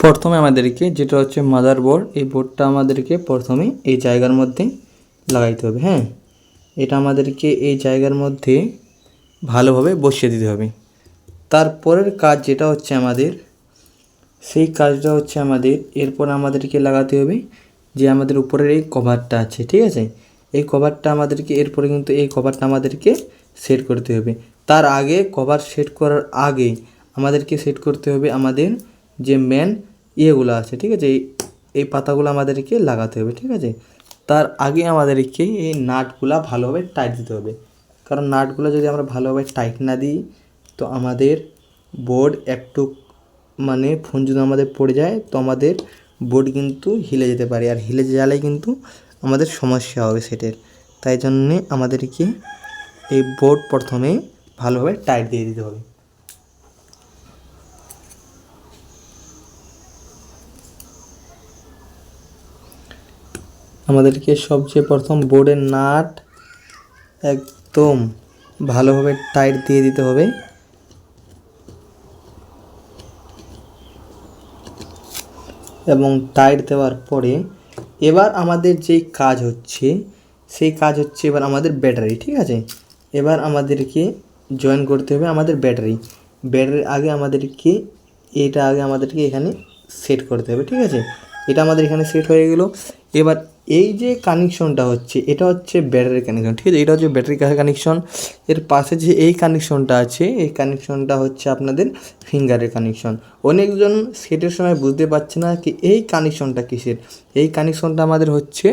প্রথমে আমাদেরকে যেটা হচ্ছে মাদারবোর্ড, এই বোর্ডটা আমাদেরকে প্রথমে এই জায়গার মধ্যে লাগাইতে হবে। হ্যাঁ, এটা আমাদেরকে এই জায়গার মধ্যে ভালোভাবে বসিয়ে দিতে হবে। তারপরের কাজ যেটা হচ্ছে আমাদের, সেই কাজটা হচ্ছে আমাদের এরপর আমাদেরকে লাগাতে হবে যে আমাদের উপরের এই কভারটা আছে, ঠিক আছে, এই কভারটা আমাদেরকে এরপরে কিন্তু এই কভারটা আমাদেরকে সেট করতে হবে। তার আগে কভার সেট করার আগে আমাদেরকে সেট করতে হবে আমাদের যে মেন ইয়েগুলো আছে, ঠিক আছে, এই পাতাগুলো আমাদেরকে লাগাতে হবে, ঠিক আছে। তার আগে আমাদেরকে এই নাটগুলো ভালোভাবে টাইট দিতে হবে, কারণ নাটগুলো যদি আমরা ভালোভাবে টাইট না দিই তো আমাদের বোর্ড একটু মানে ফোন যদি আমাদের পড়ে যায় তো আমাদের বোর্ড কিন্তু হিলে যেতে পারে, আর হিলে গেলেই কিন্তু আমাদের সমস্যা হবে সেটের। তাই জন্যে আমাদেরকে এই বোর্ড প্রথমে ভালোভাবে টাইট দিয়ে দিতে হবে। আমাদেরকে সবচেয়ে প্রথম বোর্ডের নাট একদম ভালোভাবে টাইট দিয়ে দিতে হবে। এবং টাইট দেওয়ার পরে এবার আমাদের যেই কাজ হচ্ছে সেই কাজ হচ্ছে এবার আমাদের ব্যাটারি, ঠিক আছে। এবার আমাদেরকে জয়েন করতে হবে আমাদের ব্যাটারির আগে আমাদেরকে এখানে সেট করতে হবে, ঠিক আছে। এটা আমাদের এখানে সেট হয়ে গেল। এবার এই যে কানেকশনটা হচ্ছে এটা হচ্ছে ব্যাটারির কানেকশন, ঠিক আছে, এটা হচ্ছে ব্যাটারি কানেকশন। এর পাশে যে এই কানেকশনটা আছে এই কানেকশনটা হচ্ছে আপনাদের ফিঙ্গারের কানেকশন। অনেকজন সেটের সময় বুঝতে পারছে না কি এই কানেকশনটা কিসের। এই কানেকশনটা আমাদের হচ্ছে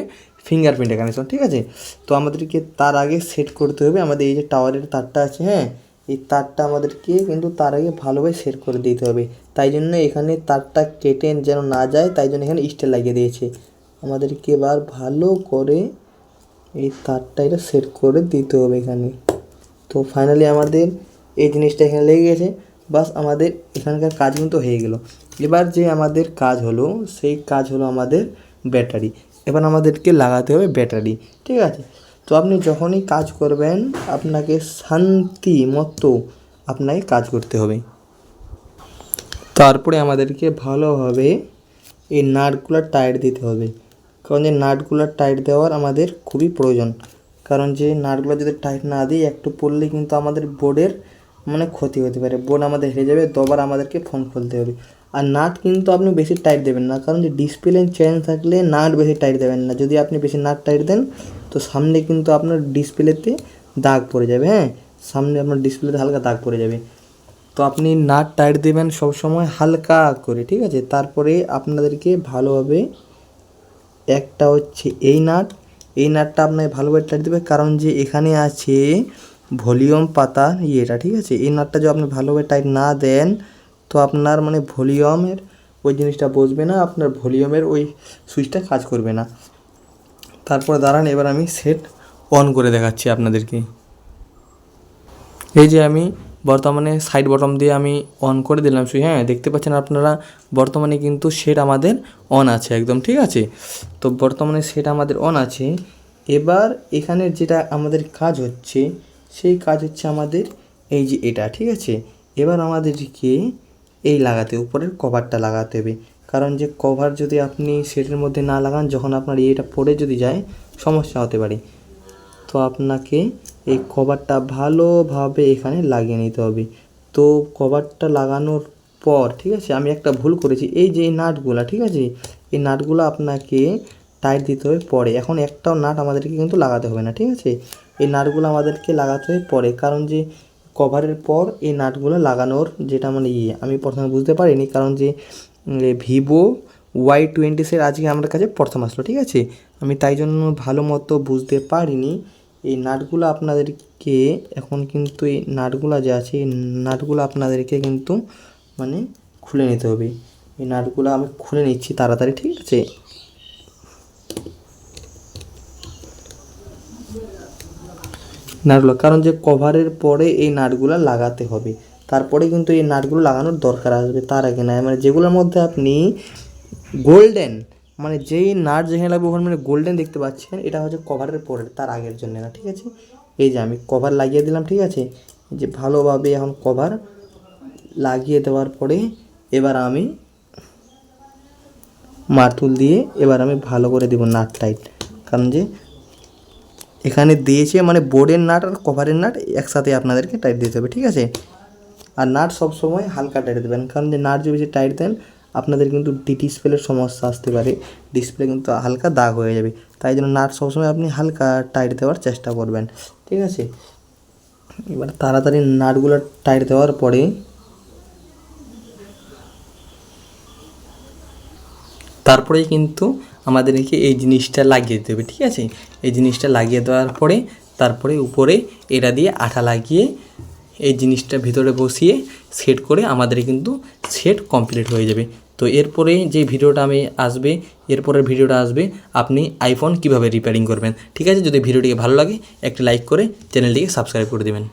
ফিঙ্গারপ্রিন্টের কানেকশন, ঠিক আছে। তো আমাদেরকে তার আগে সেট করতে হবে আমাদের এই যে টাওয়ারের তারটা আছে, হ্যাঁ, এই তারটা আমাদেরকে কিন্তু তার আগে ভালোভাবে সেট করে দিতে হবে। তাই জন্য এখানে তারটা কেটে যেন না যায় তাই জন্য এখানে স্টিল লাগিয়ে দিয়েছে। আমাদেরকে এবার ভালো করে এই তারটা এটা সেট করে দিতে হবে এখানে। তো ফাইনালি আমাদের এই জিনিসটা এখানে লেগে গেছে, বাস আমাদের এখানকার কাজ কিন্তু হয়ে গেল। এবার যে আমাদের কাজ হলো সেই কাজ হলো আমাদের ব্যাটারি। এবার আমাদেরকে লাগাতে হবে ব্যাটারি, ঠিক আছে। তো আপনি যখনই কাজ করবেন আপনাকে শান্তি মতো আপনাকে কাজ করতে হবে। তারপরে আমাদেরকে ভালোভাবে এই নাটগুলো টাইট দিতে হবে, কারণ যে নাটগুলো টাইট দেওয়ার আমাদের খুবই প্রয়োজন। কারণ যে নাটগুলো যদি টাইট না দিই একটু পড়লে কিন্তু আমাদের বোর্ডের মানে ক্ষতি হতে পারে, বোর্ড আমাদের হেরে যাবে, দুবার আমাদেরকে ফোন খুলতে হবে। আর নাট কিন্তু আপনি বেশি টাইট দেবেন না, কারণ যে ডিসপ্লে চেঞ্জ থাকলে নাট বেশি টাইট দেবেন না। যদি আপনি বেশি নাট টাইট দেন তো সামনে কিন্তু আপনার ডিসপ্লেতে দাগ পড়ে যাবে। হ্যাঁ, সামনে আপনার ডিসপ্লেতে হালকা দাগ পড়ে যাবে। তো আপনি নাট টাইট দেবেন সবসময় হালকা করে, ঠিক আছে। তারপরে আপনাদেরকে ভালোভাবে একটা হচ্ছে এই নাটটা আপনাকে ভালোভাবে টাইট দেবে, কারণ যে এখানে আছে ভলিউম পাতা ইয়েটা, ঠিক আছে। এই নাটটা যদি আপনি ভালোভাবে টাইট না দেন তো আপনার মানে ভলিউমের ওই জিনিসটা বসবে না, আপনার ভলিউমের ওই সুইচটা কাজ করবে না। তারপরে দাঁড়ান, এবার আমি সেট অন করে দেখাচ্ছি আপনাদেরকে। এই যে আমি বর্তমানে সাইড বটম দিয়ে আমি অন করে দিলাম সুইচ, হ্যাঁ, দেখতে পাচ্ছেন আপনারা বর্তমানে কিন্তু সেট আমাদের অন আছে একদম, ঠিক আছে। তো বর্তমানে সেট আমাদের অন আছে। এবার এখানে যেটা আমাদের কাজ হচ্ছে সেই কাজ হচ্ছে আমাদের এই যে এটা, ঠিক আছে। এবার আমাদেরকে এই লাগাতে উপরের কভারটা লাগাতে হবে, কারণ যে কভার যদি আপনি সেটের মধ্যে না লাগান যখন আপনার এটা পড়ে যদি যায় সমস্যা হতে পারে। তো আপনাকে এই কভারটা ভালোভাবে এখানে লাগিয়ে নিতে হবে। তো কভারটা লাগানোর পর, ঠিক আছে, আমি একটা ভুল করেছি, এই যে এই নাটগুলা, ঠিক আছে, এই নাটগুলো আপনাকে টাইট দিতে হবে পরে। এখন একটাও নাট আমাদেরকে কিন্তু লাগাতে হবে না, ঠিক আছে। এই নাটগুলো আমাদেরকে লাগাতে হবে পরে, কারণ যে কভারের পর এই নাটগুলো লাগানোর যেটা মানে আমি প্রথমে বুঝতে পারিনি, কারণ যে ভিভো Y20 আজকে আমার কাছে প্রথম আসলো, ঠিক আছে। আমি তাই জন্য ভালো মতো বুঝতে পারিনি। এই নাটগুলো আপনাদেরকে এখন কিন্তু এই নাটগুলো যে আছে এই নাটগুলো আপনাদেরকে কিন্তু মানে খুলে নিতে হবে। এই নাটগুলো আমি খুলে নিচ্ছি তাড়াতাড়ি, ঠিক আছে। নাটগুলো কারণ যে কভারের পরে এই নাটগুলো লাগাতে হবে, তারপরে কিন্তু এই নাটগুলো লাগানোর দরকার আসবে, তার আগে না। মানে যেগুলোর মধ্যে আপনি গোল্ডেন মানে যেই নাট যেখানে লাগবে ওখানে মানে গোল্ডেন দেখতে পাচ্ছেন, এটা হচ্ছে কভারের পরের তার আগের জন্য না, ঠিক আছে। এই যে আমি কভার লাগিয়ে দিলাম, ঠিক আছে, যে ভালোভাবে এখন কভার লাগিয়ে দেওয়ার পরে এবার আমি মারতুল দিয়ে এবার আমি ভালো করে দেবো নাট টাইট, কারণ যে এখানে দিয়েছে মানে বোর্ডের নাট আর কভারের নাট একসাথে আপনাদেরকে টাইট দিতে হবে, ঠিক আছে। আর নাট সবসময় হালকা টাইট দেবেন, কারণ যে নাট যদি বেশি টাইট দেন আপনাদের কিন্তু ডিসপ্লের সমস্যা আসতে পারে, ডিসপ্লে কিন্তু হালকা দাগ হয়ে যাবে। তাই জন্য নাট সবসময় আপনি হালকা টাইট দেওয়ার চেষ্টা করবেন, ঠিক আছে। এবার তাড়াতাড়ি নাটগুলো টাইট দেওয়ার পরে তারপরেই কিন্তু আমাদেরকে এই জিনিসটা লাগিয়ে দিতে হবে, ঠিক আছে। এই জিনিসটা লাগিয়ে দেওয়ার পরে তারপরে উপরে এটা দিয়ে আঠা লাগিয়ে এই জিনিসটা ভিতরে বসিয়ে সেট করে আমাদের কিন্তু সেট কমপ্লিট হয়ে যাবে। তো এরপরে যে ভিডিওটা এরপরের ভিডিওটা আসবে আপনি আইফোন কিভাবে রিপেয়ারিং করবেন, ঠিক আছে। যদি ভিডিওটিকে ভালো লাগে একটি লাইক করে চ্যানেলটিকে সাবস্ক্রাইব করে দেবেন।